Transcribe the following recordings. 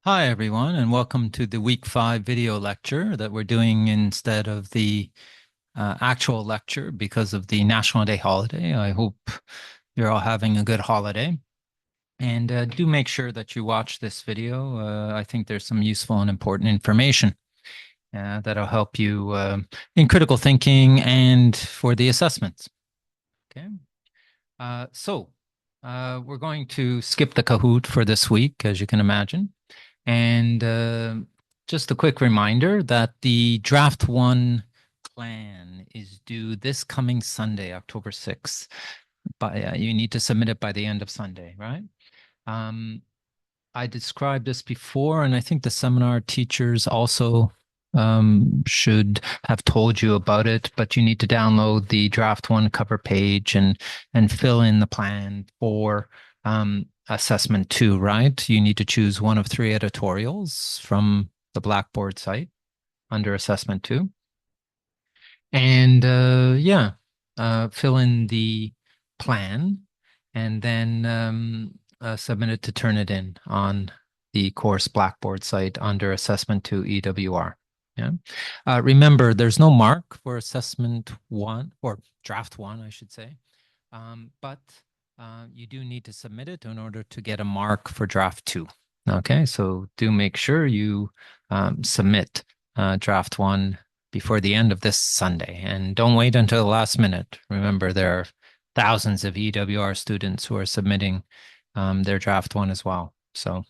Hi, everyone, and welcome to the week 5 video lecture that we're doing instead of the actual lecture because of the National Day holiday. I hope you're all having a good holiday. And do make sure that you watch this video. I think there's some useful and important information that'll help you in critical thinking and for the assessments. Okay. We're going to skip the Kahoot for this week, as you can imagine. And just a quick reminder that the Draft 1 plan is due this coming Sunday, October 6th. You need to submit it by the end of Sunday, right? Um, I described this before, and I think the seminar teachers also should have told you about it, but you need to download the Draft 1 cover page and fill in the plan for assessment 2, right? You need to choose one of 3 editorials from the Blackboard site under assessment 2. And fill in the plan and then submit it to Turnitin on the course Blackboard site under assessment 2 EWR. Yeah. Remember, there's no mark for assessment 1 or draft 1, I should say. But you do need to submit it in order to get a mark for draft 2. Okay, so do make sure you submit draft 1 before the end of this Sunday. And don't wait until the last minute. Remember, there are thousands of EWR students who are submitting their draft 1 as well. So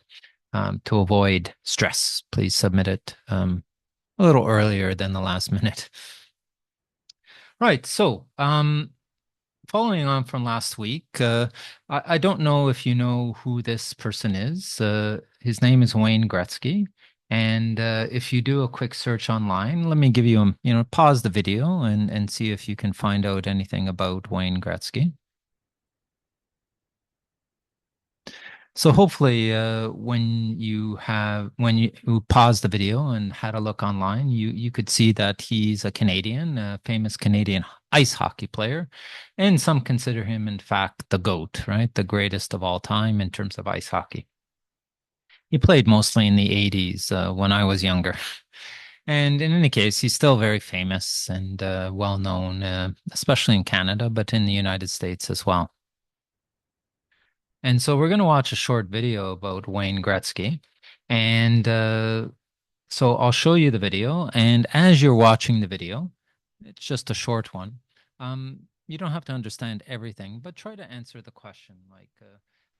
to avoid stress, please submit it a little earlier than the last minute. Right, so following on from last week, I don't know if you know who this person is. His name is Wayne Gretzky. And if you do a quick search online, let me give you pause the video and see if you can find out anything about Wayne Gretzky. So hopefully, when you pause the video and had a look online, you could see that he's a Canadian, a famous Canadian ice hockey player, and some consider him, in fact, the GOAT, right? The greatest of all time in terms of ice hockey. He played mostly in the 80s when I was younger. And in any case, he's still very famous and well known, especially in Canada, but in the United States as well. And so we're going to watch a short video about Wayne Gretzky. And so I'll show you the video. And as you're watching the video, it's just a short one. You don't have to understand everything, but try to answer the question. Like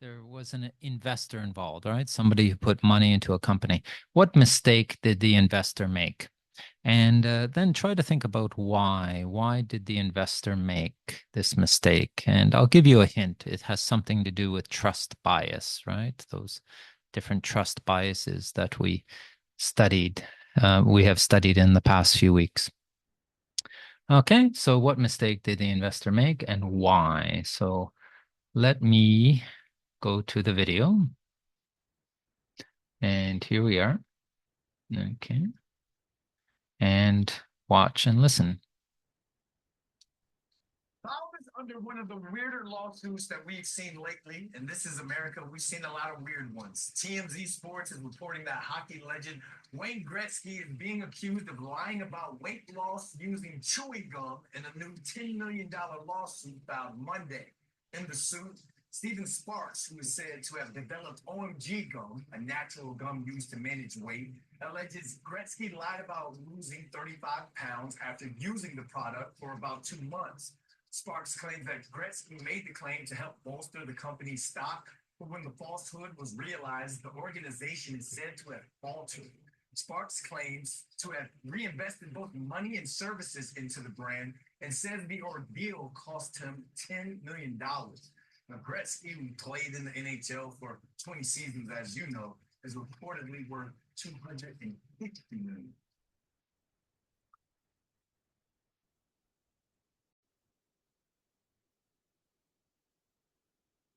there was an investor involved, right? Somebody who put money into a company. What mistake did the investor make? And then try to think about why. Why did the investor make this mistake? And I'll give you a hint. It has something to do with trust bias, right? Those different trust biases that we have studied in the past few weeks. Okay, so what mistake did the investor make and why? So let me go to the video. And here we are. Okay. And watch and listen. Under one of the weirder lawsuits that we've seen lately, and this is America, we've seen a lot of weird ones. TMZ Sports is reporting that hockey legend Wayne Gretzky is being accused of lying about weight loss using chewy gum in a new $10 million lawsuit filed Monday. In the suit, Stephen Sparks, who is said to have developed OMG gum, a natural gum used to manage weight, alleges Gretzky lied about losing 35 pounds after using the product for about 2 months. Sparks claims that Gretzky made the claim to help bolster the company's stock, but when the falsehood was realized, the organization is said to have faltered. Sparks claims to have reinvested both money and services into the brand and says the ordeal cost him $10 million. Now, Gretzky, who played in the NHL for 20 seasons, as you know, is reportedly worth $250 million.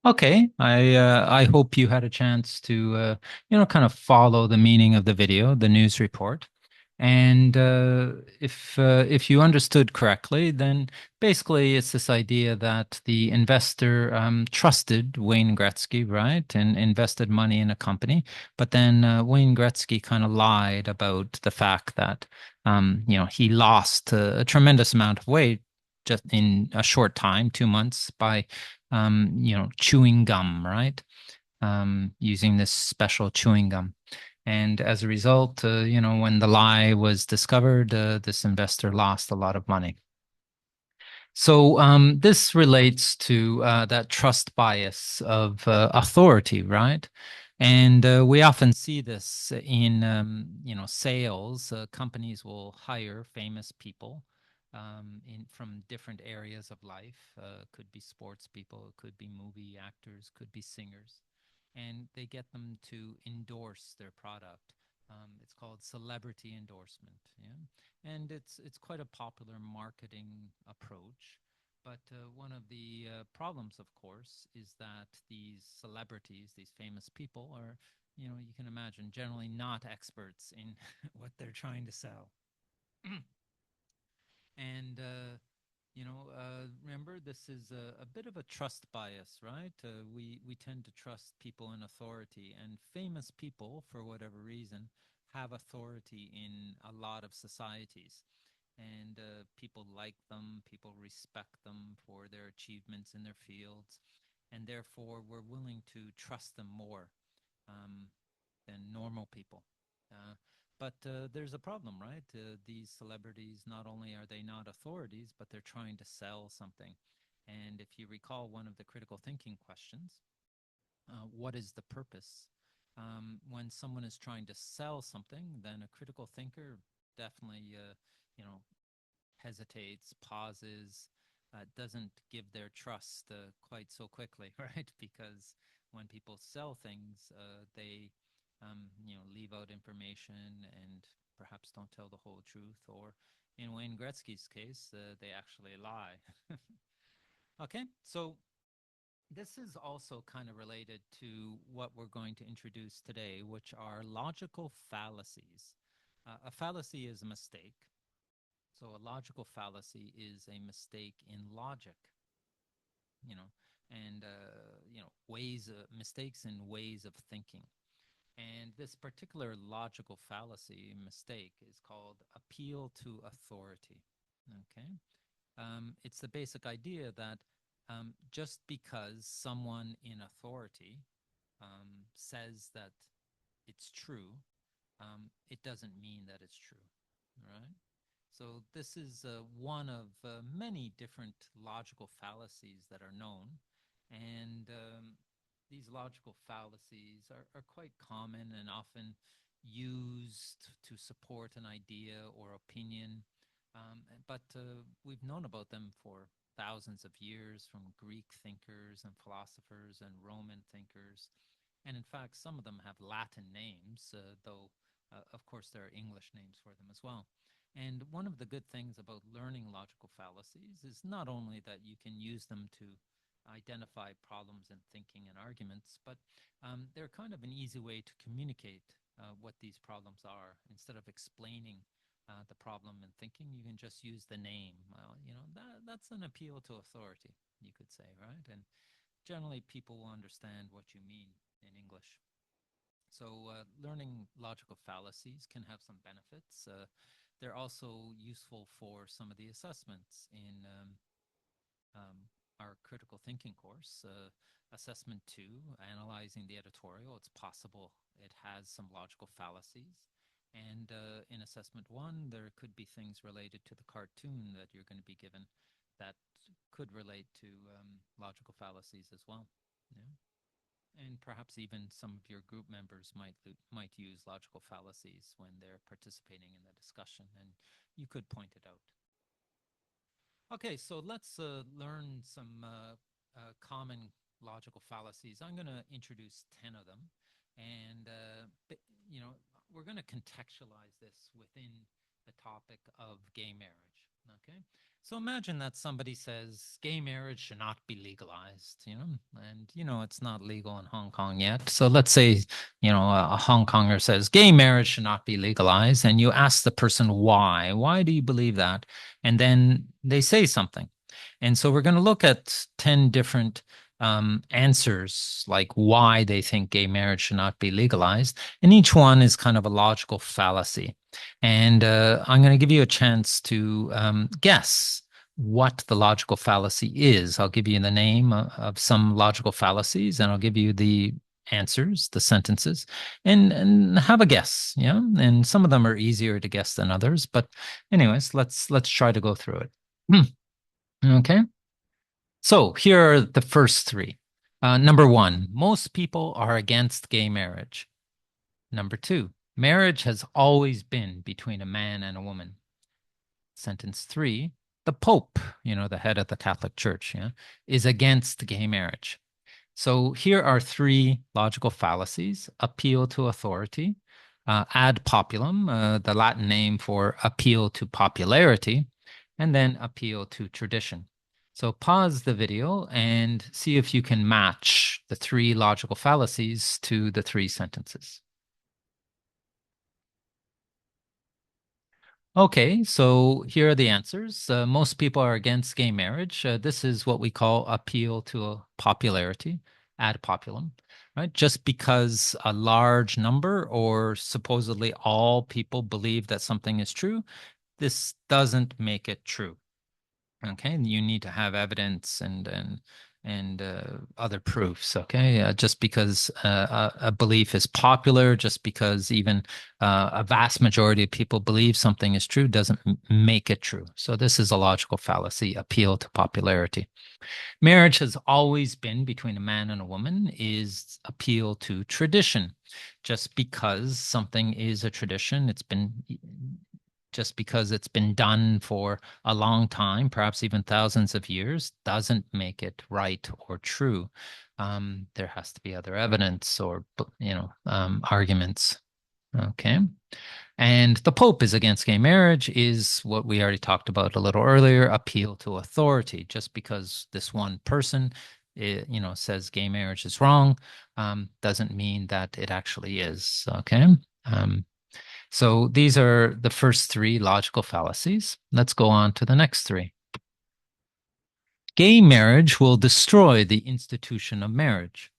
Okay, I hope you had a chance to kind of follow the meaning of the video, the news report. And if you understood correctly, then basically it's this idea that the investor trusted Wayne Gretzky, right, and invested money in a company. But then Wayne Gretzky kind of lied about the fact that he lost a tremendous amount of weight just in a short time, 2 months, by chewing gum, right? Using this special chewing gum. And as a result, when the lie was discovered, this investor lost a lot of money. So this relates to that trust bias of authority, right? And we often see this in, sales. Companies will hire famous people from different areas of life. Could be sports people, it could be movie actors, could be singers, and they get them to endorse their product. It's called celebrity endorsement. Yeah, and it's quite a popular marketing approach. But one of the problems, of course, is that these celebrities, these famous people, are, you can imagine, generally not experts in what they're trying to sell. And remember, this is a bit of a trust bias, right? We tend to trust people in authority, and famous people, for whatever reason, have authority in a lot of societies. And people like them, people respect them for their achievements in their fields, and therefore we're willing to trust them more um, than normal people. But there's a problem, right? These celebrities, not only are they not authorities, but they're trying to sell something. And if you recall one of the critical thinking questions, what is the purpose? When someone is trying to sell something, then a critical thinker definitely, hesitates, pauses, doesn't give their trust quite so quickly, right? Because when people sell things, they leave out information and perhaps don't tell the whole truth, or in Wayne Gretzky's case, they actually lie. Okay, so this is also kind of related to what we're going to introduce today, which are logical fallacies. A fallacy is a mistake. So a logical fallacy is a mistake in logic, you know, and ways mistakes in ways of thinking. And this particular logical fallacy mistake is called appeal to authority. Okay. It's the basic idea that just because someone in authority says that it's true, it doesn't mean that it's true, right? So this is one of many different logical fallacies that are known, and these logical fallacies are quite common and often used to support an idea or opinion. But we've known about them for thousands of years, from Greek thinkers and philosophers and Roman thinkers. And in fact, some of them have Latin names, though, of course, there are English names for them as well. And one of the good things about learning logical fallacies is not only that you can use them to identify problems in thinking and arguments, but they're kind of an easy way to communicate what these problems are. Instead of explaining the problem in thinking, you can just use the name. Well, that's an appeal to authority, you could say, right? And generally, people will understand what you mean in English. So learning logical fallacies can have some benefits. They're also useful for some of the assessments in our critical thinking course. Assessment 2, analyzing the editorial, it's possible it has some logical fallacies. And in assessment 1, there could be things related to the cartoon that you're going to be given that could relate to logical fallacies as well. Yeah. And perhaps even some of your group members might use logical fallacies when they're participating in the discussion, and you could point it out. Okay, so let's learn some common logical fallacies. I'm going to introduce 10 of them, and we're going to contextualize this within the topic of gay marriage. Okay. So imagine that somebody says gay marriage should not be legalized, and it's not legal in Hong Kong yet. So let's say, a Hong Konger says gay marriage should not be legalized, and you ask the person why. Why do you believe that? And then they say something. And so we're going to look at 10 different answers, like why they think gay marriage should not be legalized. And each one is kind of a logical fallacy. And I'm going to give you a chance to guess what the logical fallacy is. I'll give you the name of some logical fallacies, and I'll give you the answers, the sentences, and have a guess. Yeah, and some of them are easier to guess than others. But anyways, let's try to go through it. Okay. So here are the first three. Number one, most people are against gay marriage. Number two, marriage has always been between a man and a woman. Sentence three, the Pope, the head of the Catholic Church, is against gay marriage. So here are three logical fallacies: appeal to authority, ad populum, the Latin name for appeal to popularity, and then appeal to tradition. So pause the video and see if you can match the three logical fallacies to the three sentences. Okay, so here are the answers. Most people are against gay marriage. This is what we call appeal to popularity, ad populum, right? Just because a large number or supposedly all people believe that something is true, this doesn't make it true. Okay, you need to have evidence and other proofs. Okay, just because a belief is popular, just because even a vast majority of people believe something is true, doesn't make it true. So this is a logical fallacy: appeal to popularity. Marriage has always been between a man and a woman is appeal to tradition. Just because something is a tradition, just because it's been done for a long time, perhaps even thousands of years, doesn't make it right or true. There has to be other evidence or, arguments. Okay. And the Pope is against gay marriage is what we already talked about a little earlier: appeal to authority. Just because this one person, says gay marriage is wrong, doesn't mean that it actually is. Okay. So these are the first three logical fallacies. Let's go on to the next three. Gay marriage will destroy the institution of marriage.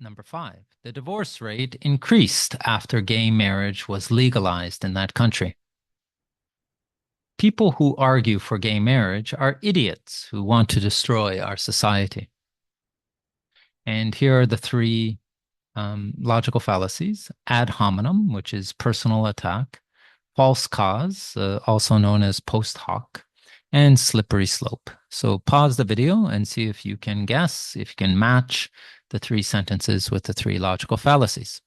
Number five, the divorce rate increased after gay marriage was legalized in that country. People who argue for gay marriage are idiots who want to destroy our society. And here are the three logical fallacies: ad hominem, which is personal attack; false cause, also known as post hoc; and slippery slope. So pause the video and see if you can guess, if you can match the three sentences with the three logical fallacies.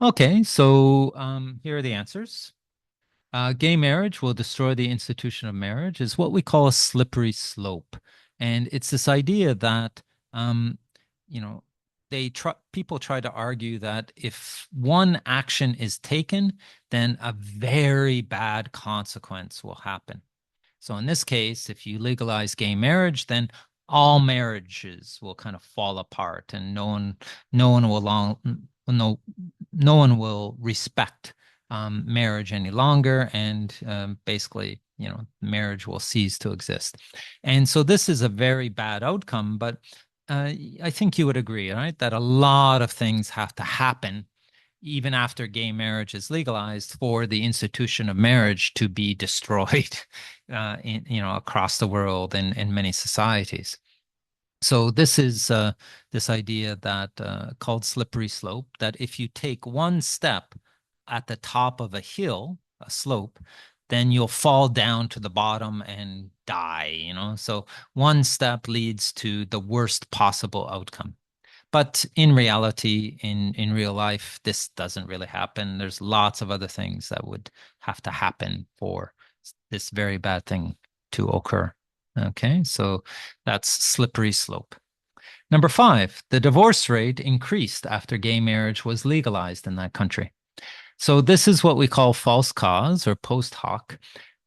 Okay, so here are the answers. Gay marriage will destroy the institution of marriage is what we call a slippery slope. And it's this idea that, you know, people try to argue that if one action is taken, then a very bad consequence will happen. So in this case, if you legalize gay marriage, then all marriages will kind of fall apart, and no one will no one will respect marriage any longer, and basically, marriage will cease to exist. And so this is a very bad outcome, but I think you would agree, right, that a lot of things have to happen even after gay marriage is legalized for the institution of marriage to be destroyed across the world and in many societies. So this is this idea that called slippery slope, that if you take one step at the top of a hill, a slope, then you'll fall down to the bottom and die, So one step leads to the worst possible outcome. But in reality, in real life, this doesn't really happen. There's lots of other things that would have to happen for this very bad thing to occur. Okay, so that's slippery slope. Number five, the divorce rate increased after gay marriage was legalized in that country. So this is what we call false cause or post hoc.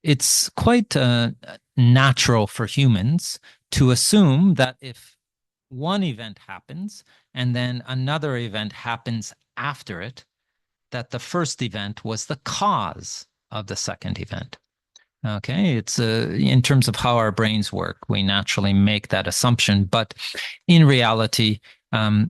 It's quite natural for humans to assume that if one event happens and then another event happens after it, that the first event was the cause of the second event. Okay, it's in terms of how our brains work, we naturally make that assumption, but in reality,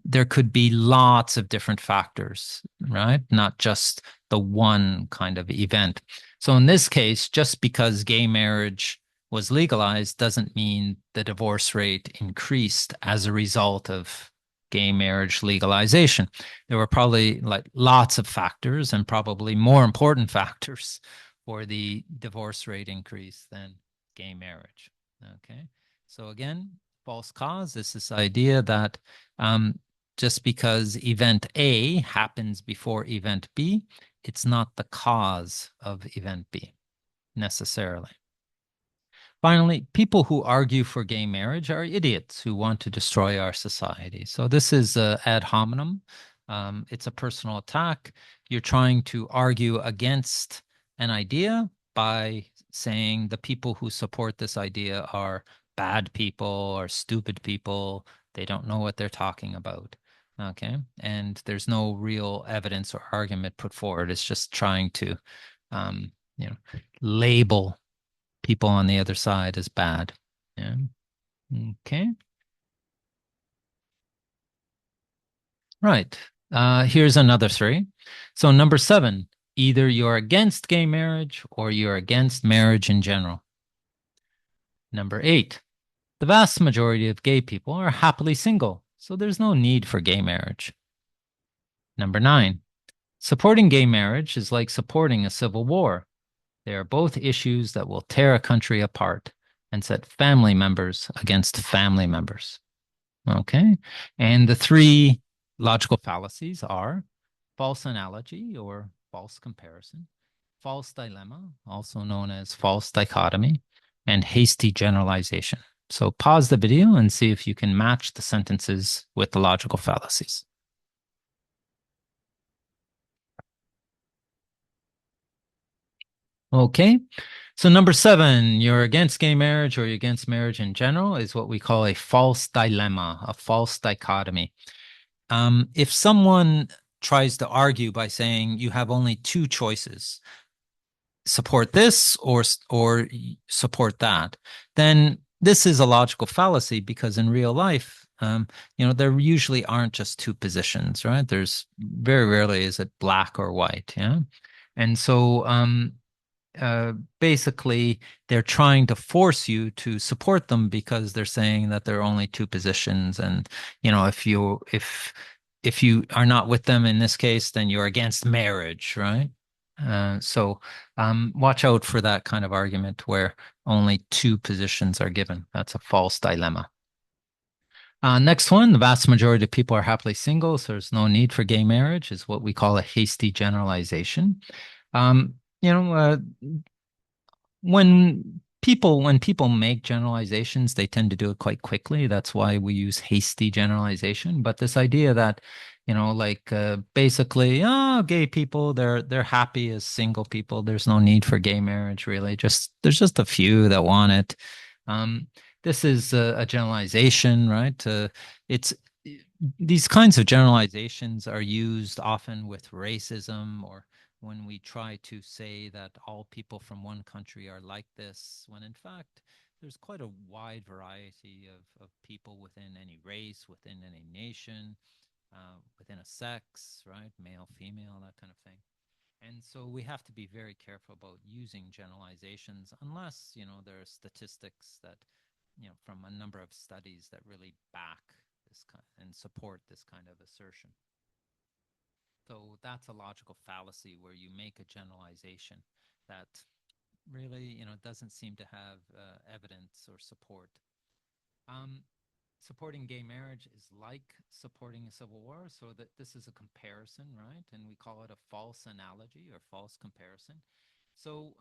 there could be lots of different factors, right? Not just the one kind of event. So in this case, just because gay marriage was legalized doesn't mean the divorce rate increased as a result of gay marriage legalization. There were probably like lots of factors and probably more important factors for the divorce rate increase than gay marriage. Okay. So again, false cause is this idea that just because event A happens before event B, it's not the cause of event B necessarily. Finally, people who argue for gay marriage are idiots who want to destroy our society. So this is ad hominem. It's a personal attack. You're trying to argue against an idea by saying the people who support this idea are bad people or stupid people. They don't know what they're talking about. Okay. And there's no real evidence or argument put forward. It's just trying to, um, label people on the other side as bad. Yeah. Okay. Right. Here's another three. So number seven, either you're against gay marriage or you're against marriage in general. Number eight, the vast majority of gay people are happily single, so there's no need for gay marriage. Number nine, supporting gay marriage is like supporting a civil war. They are both issues that will tear a country apart and set family members against family members. Okay. And the three logical fallacies are false analogy or false comparison, false dilemma, also known as false dichotomy, and hasty generalization. So pause the video and see if you can match the sentences with the logical fallacies. Okay. So number seven, you're against gay marriage or you're against marriage in general is what we call a false dilemma, a false dichotomy. If someone tries to argue by saying you have only two choices, support this or support that, then this is a logical fallacy because in real life, there usually aren't just two positions, right? There's very rarely is it black or white, yeah. And so basically they're trying to force you to support them because they're saying that there are only two positions, and if you are not with them in this case, then you're against marriage, right? So watch out for that kind of argument where only two positions are given. That's a false dilemma. Next one, the vast majority of people are happily single, so there's no need for gay marriage, is what we call a hasty generalization. Um, you know, when people make generalizations, they tend to do it quite quickly. That's why we use hasty generalization. But this idea that, like basically, oh, gay people, they're happy as single people. There's no need for gay marriage, really. Just there's just a few that want it. Um, this is a generalization, right? It's these kinds of generalizations are used often with racism or when we try to say that all people from one country are like this, when in fact there's quite a wide variety of people within any race, within any nation, within a sex, right? Male, female, that kind of thing. And so we have to be very careful about using generalizations unless, there are statistics that, from a number of studies that really back this kind and support this kind of assertion. So that's a logical fallacy where you make a generalization that really, doesn't seem to have evidence or support. Um, Supporting gay marriage is like supporting a civil war, so that this is a comparison, right? And we call it a false analogy or false comparison. So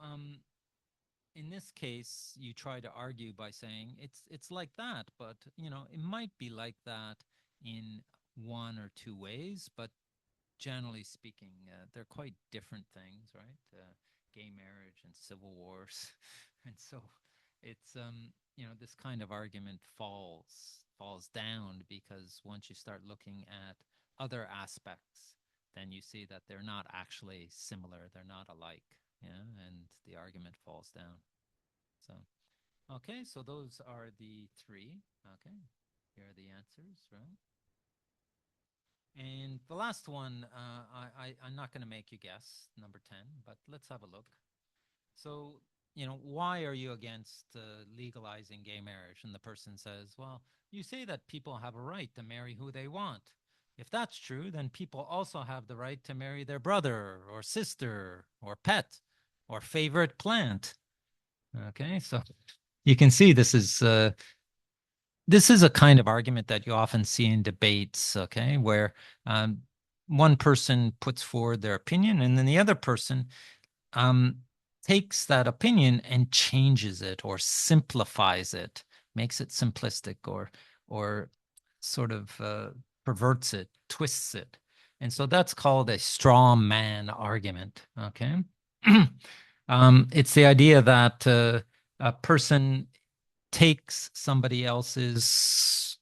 in this case, you try to argue by saying it's like that, but it might be like that in one or two ways, but generally speaking, they're quite different things, right? Gay marriage and civil wars, and so it's this kind of argument falls down because once you start looking at other aspects, then you see that they're not actually similar, they're not alike, yeah, and the argument falls down. So, okay, so those are the three. Okay, here are the answers, right? And the last one, I'm not going to make you guess, number 10, but let's have a look. So, why are you against legalizing gay marriage? And the person says, well, you say that people have a right to marry who they want. If that's true, then people also have the right to marry their brother or sister or pet or favorite plant. Okay, so you can see this is a kind of argument that you often see in debates, okay, where one person puts forward their opinion and then the other person um, takes that opinion and changes it or simplifies it, makes it simplistic or sort of perverts it, twists it. And so that's called a straw man argument, okay? It's the idea that a person takes somebody else's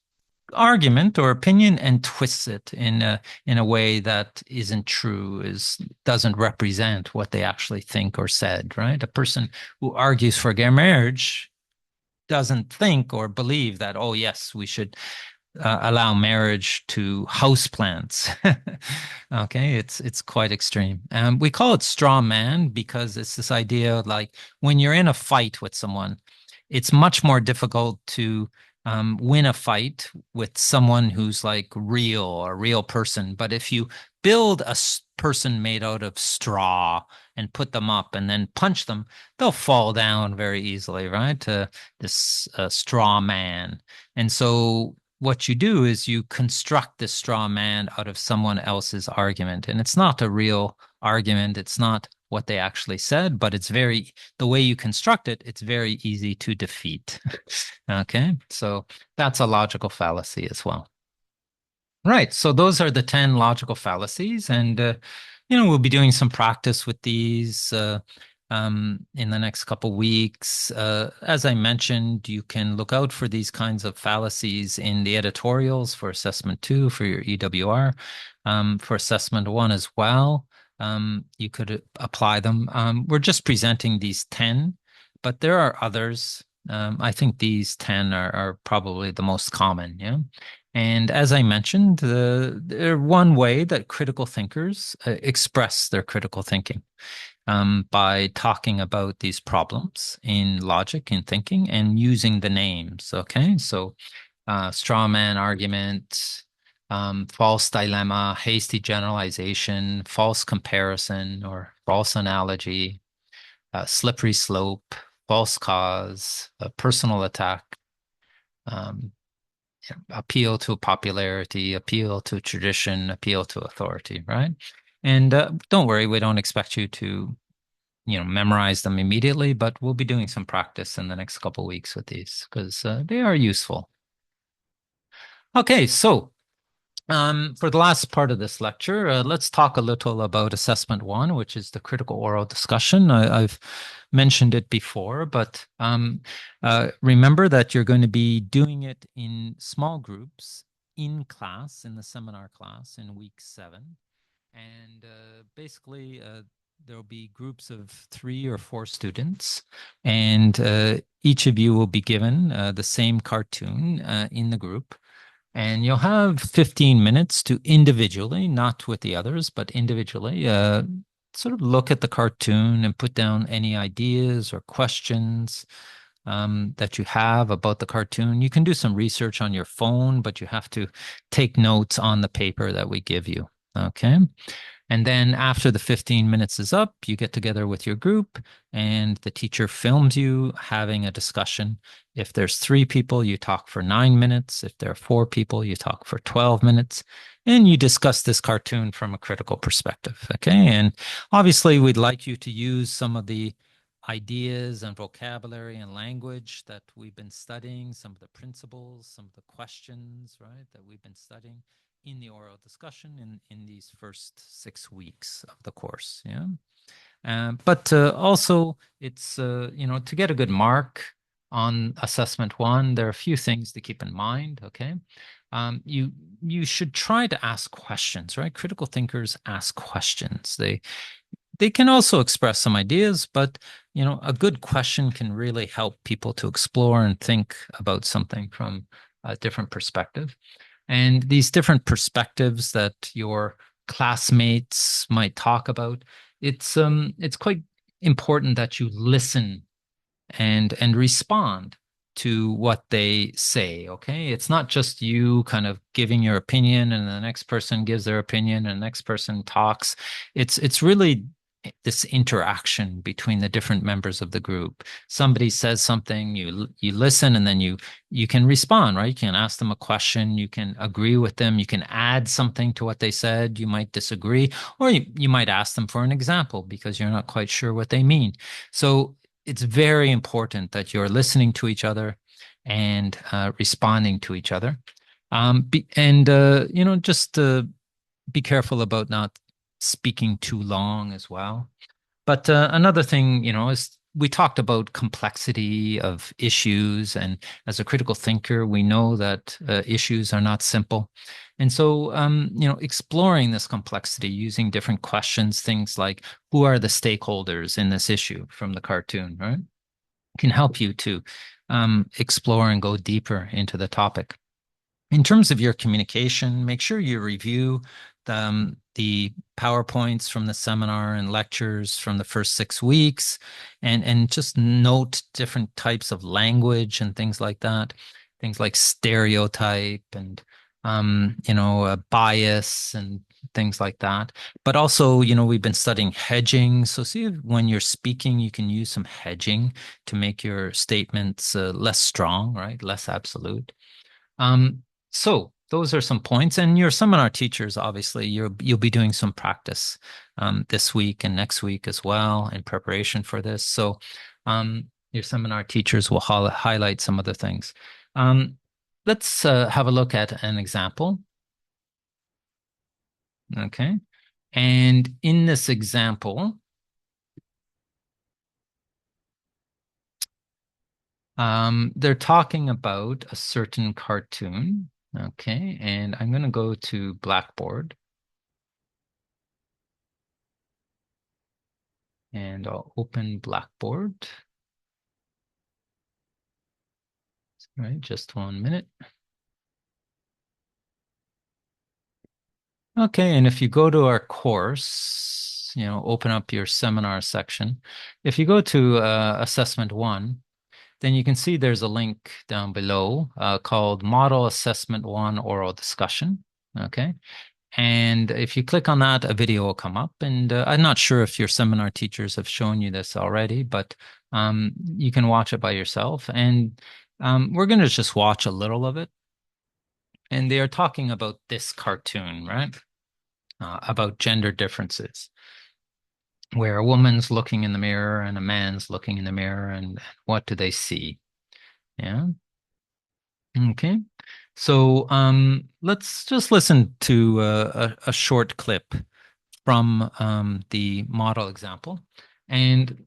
argument or opinion and twists it in a way that isn't true, doesn't represent what they actually think or said, right? A person who argues for gay marriage doesn't think or believe that, oh yes, we should allow marriage to houseplants. Okay, it's quite extreme. We call it straw man because it's this idea of like when you're in a fight with someone, it's much more difficult to win a fight with someone who's like real, a real person. But if you build a person made out of straw and put them up and then punch them, they'll fall down very easily, right? This straw man. And so what you do is you construct this straw man out of someone else's argument. And it's not a real argument. It's not what they actually said, but the way you construct it, it's very easy to defeat. Okay. So that's a logical fallacy as well. Right. So those are the 10 logical fallacies. And, we'll be doing some practice with these in the next couple weeks. As I mentioned, you can look out for these kinds of fallacies in the editorials for assessment 2 for your EWR, for assessment 1 as well. You could apply them. We're just presenting these 10, but there are others. I think these 10 are probably the most common. Yeah. And as I mentioned, they're one way that critical thinkers express their critical thinking by talking about these problems in logic, in thinking, and using the names. Okay, so straw man argument, false dilemma, hasty generalization, false comparison, or false analogy, slippery slope, false cause, a personal attack. Appeal to popularity, appeal to tradition, appeal to authority, right? And don't worry, we don't expect you to, memorize them immediately, but we'll be doing some practice in the next couple of weeks with these because they are useful. Okay, so for the last part of this lecture, let's talk a little about assessment 1, which is the critical oral discussion. I've mentioned it before, but remember that you're going to be doing it in small groups in class, in the seminar class in week 7. And basically, there'll be groups of 3 or 4 students, and each of you will be given the same cartoon in the group. And you'll have 15 minutes to individually, not with the others, but individually, sort of look at the cartoon and put down any ideas or questions that you have about the cartoon. You can do some research on your phone, but you have to take notes on the paper that we give you. Okay. And then after the 15 minutes is up, you get together with your group and the teacher films you having a discussion. If there's 3 people, you talk for 9 minutes. If there are 4 people, you talk for 12 minutes. And you discuss this cartoon from a critical perspective. Okay. And obviously, we'd like you to use some of the ideas and vocabulary and language that we've been studying, some of the principles, some of the questions, right, that we've been studying in the oral discussion in these first 6 weeks of the course. Yeah. But also, it's, to get a good mark on assessment one, there are a few things to keep in mind. Okay. You should try to ask questions, right? Critical thinkers ask questions. They can also express some ideas, but a good question can really help people to explore and think about something from a different perspective. And these different perspectives that your classmates might talk about, it's quite important that you listen and respond to what they say. Okay, it's not just you kind of giving your opinion and the next person gives their opinion and the next person talks. It's really this interaction between the different members of the group. Somebody says something, you listen, and then you can respond, right? You can ask them a question, you can agree with them, you can add something to what they said, you might disagree, or you might ask them for an example because you're not quite sure what they mean. So it's very important that you're listening to each other and responding to each other. Just be careful about not speaking too long as well. But another thing, is we talked about complexity of issues. And as a critical thinker, we know that issues are not simple. And so, exploring this complexity using different questions, things like who are the stakeholders in this issue from the cartoon, right? Can help you to explore and go deeper into the topic. In terms of your communication, make sure you review the PowerPoints from the seminar and lectures from the first 6 weeks and just note different types of language and things like that. Things like stereotype and, bias and things like that. But also, we've been studying hedging. So see if when you're speaking, you can use some hedging to make your statements less strong, right? Less absolute. So those are some points, and your seminar teachers, obviously, you'll be doing some practice this week and next week as well in preparation for this. So your seminar teachers will highlight some of the things. Let's have a look at an example. Okay. And in this example, they're talking about a certain cartoon. Okay. And I'm going to go to Blackboard. And I'll open Blackboard. All right, just 1 minute. Okay, and if you go to our course, open up your seminar section. If you go to assessment one, then you can see there's a link down below called Model Assessment 1 Oral Discussion. Okay. And if you click on that, a video will come up. And I'm not sure if your seminar teachers have shown you this already, but you can watch it by yourself. And we're going to just watch a little of it. And they are talking about this cartoon, right? About gender differences, where a woman's looking in the mirror and a man's looking in the mirror, and what do they see? Yeah. Okay. So let's just listen to a short clip from the model example. And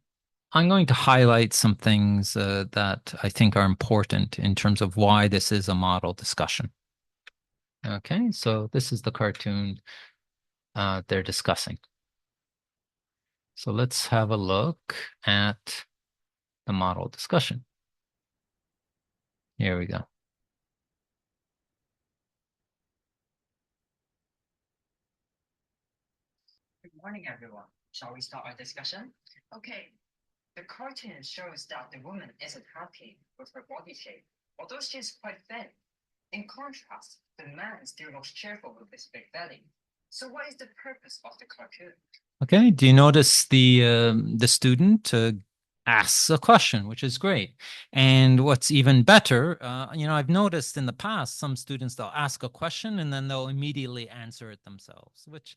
I'm going to highlight some things that I think are important in terms of why this is a model discussion. Okay, so this is the cartoon they're discussing. So let's have a look at the model discussion. Here we go. Good morning, everyone. Shall we start our discussion? Okay. The cartoon shows that the woman isn't happy with her body shape, although she is quite thin. In contrast, the man still looks cheerful with his big belly. So what is the purpose of the cartoon? Okay, do you notice the student asks a question, which is great. And what's even better, I've noticed in the past, some students, they'll ask a question and then they'll immediately answer it themselves, which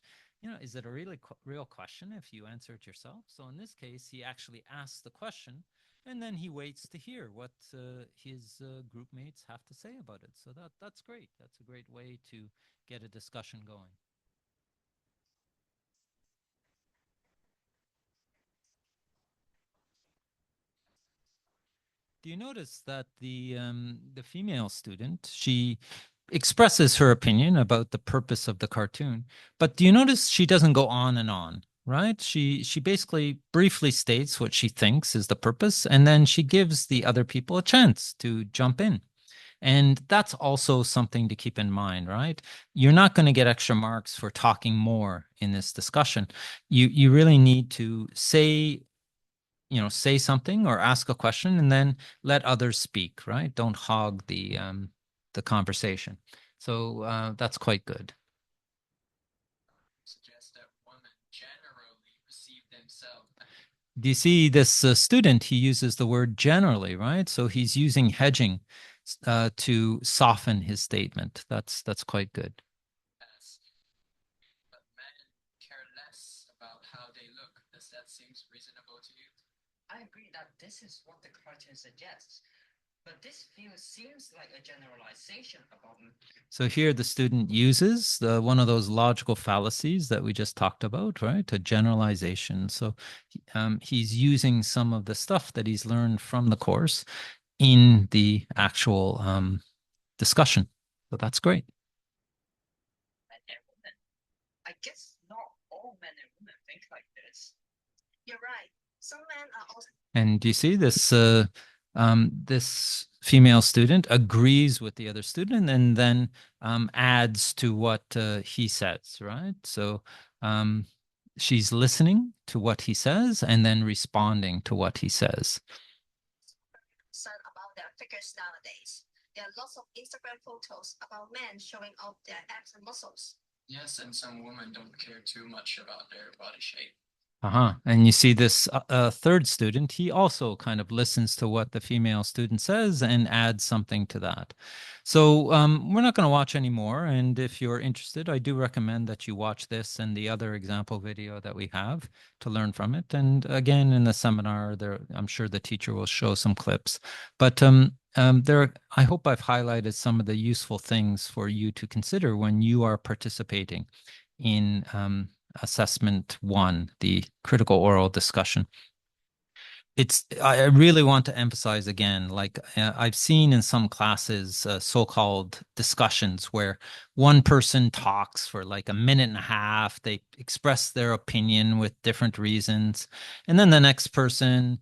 is it a really real question if you answer it yourself? So in this case, he actually asks the question, and then he waits to hear what his group mates have to say about it. So that's great. That's a great way to get a discussion going. Do you notice that the female student, she expresses her opinion about the purpose of the cartoon, but do you notice she doesn't go on and on, right? She basically briefly states what she thinks is the purpose, and then she gives the other people a chance to jump in. And that's also something to keep in mind, right? You're not going to get extra marks for talking more in this discussion. You really need to say something or ask a question and then let others speak, right? Don't hog the conversation. So that's quite good. Suggest that women generally receive themselves. Do you see this student? He uses the word generally, right? So he's using hedging to soften his statement. That's quite good. But men care less about how they look. Does that seem reasonable to you? I agree that this is what the cartoon suggests, but this view seems like a generalization about. So here the student uses one of those logical fallacies that we just talked about, right? A generalization. So he's using some of the stuff that he's learned from the course in the actual discussion. So that's great. Men and women. I guess not all men and women think like this. You're right. Some men are also. And do you see this? This female student agrees with the other student and then adds to what he says, right? So she's listening to what he says and then responding to what he says. Concerned about their figures nowadays. There are lots of Instagram photos about men showing off their abs and muscles. Yes, and some women don't care too much about their body shape. And you see this third student, he also kind of listens to what the female student says and adds something to that. So we're not going to watch anymore. And if you're interested, I do recommend that you watch this and the other example video that we have to learn from it. And again, in the seminar, I'm sure the teacher will show some clips. But I hope I've highlighted some of the useful things for you to consider when you are participating in assessment 1, the critical oral discussion. I really want to emphasize again, like I've seen in some classes, so-called discussions where one person talks for like a minute and a half. They express their opinion with different reasons. And then the next person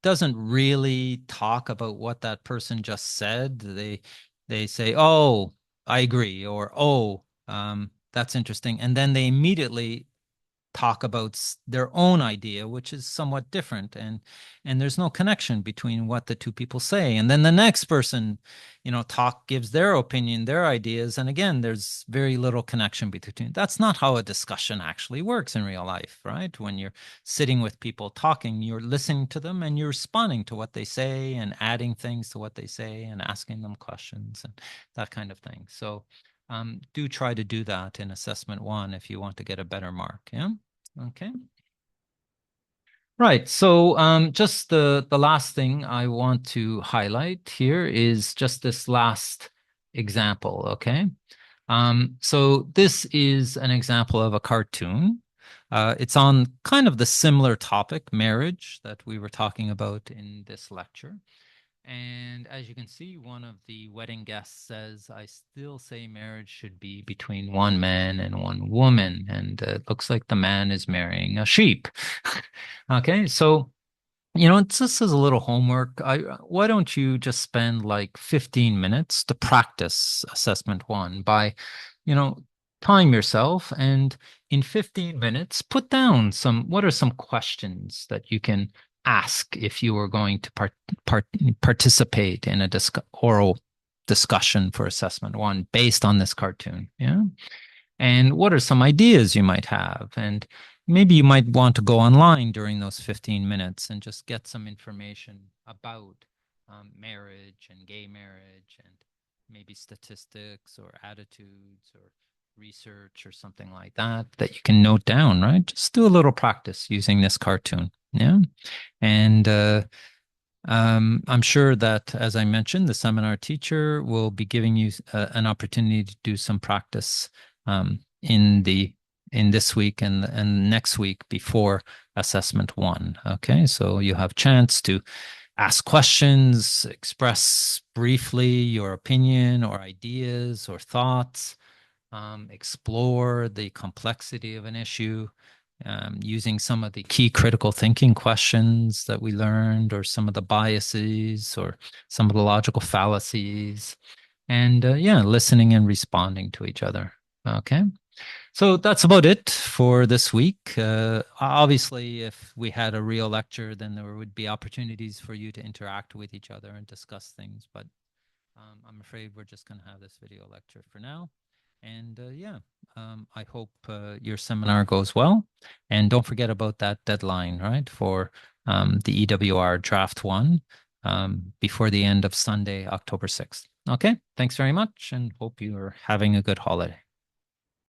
doesn't really talk about what that person just said. They say, oh, I agree, or, oh, that's interesting. And then they immediately talk about their own idea, which is somewhat different, and there's no connection between what the two people say. And then the next person, gives their opinion, their ideas, and again, there's very little connection between. That's not how a discussion actually works in real life, right? When you're sitting with people talking, you're listening to them and you're responding to what they say and adding things to what they say and asking them questions and that kind of thing. So do try to do that in assessment 1 if you want to get a better mark. Yeah. Okay. Right. So just the last thing I want to highlight here is just this last example. Okay. So this is an example of a cartoon. It's on kind of the similar topic, marriage, that we were talking about in this lecture. And as you can see, one of the wedding guests says, I still say marriage should be between one man and one woman. And it looks like the man is marrying a sheep. Okay, so, it's just as a little homework. Why don't you just spend like 15 minutes to practice assessment 1 by, time yourself and in 15 minutes, put down what are some questions that you can ask if you were going to participate in a oral discussion for assessment 1 based on this cartoon. Yeah. And what are some ideas you might have? And maybe you might want to go online during those 15 minutes and just get some information about marriage and gay marriage and maybe statistics or attitudes or research or something like that that you can note down, right? Just do a little practice using this cartoon. Yeah. And I'm sure that, as I mentioned, the seminar teacher will be giving you an opportunity to do some practice in this week and next week before assessment 1. Okay, so you have chance to ask questions, express briefly your opinion or ideas or thoughts, explore the complexity of an issue, using some of the key critical thinking questions that we learned, or some of the biases, or some of the logical fallacies, and yeah, listening and responding to each other. Okay. So that's about it for this week. Obviously, if we had a real lecture, then there would be opportunities for you to interact with each other and discuss things. But I'm afraid we're just going to have this video lecture for now. And yeah, I hope your seminar goes well. And don't forget about that deadline, right, for the EWR Draft 1 before the end of Sunday, October 6th. Okay, thanks very much, and hope you are having a good holiday.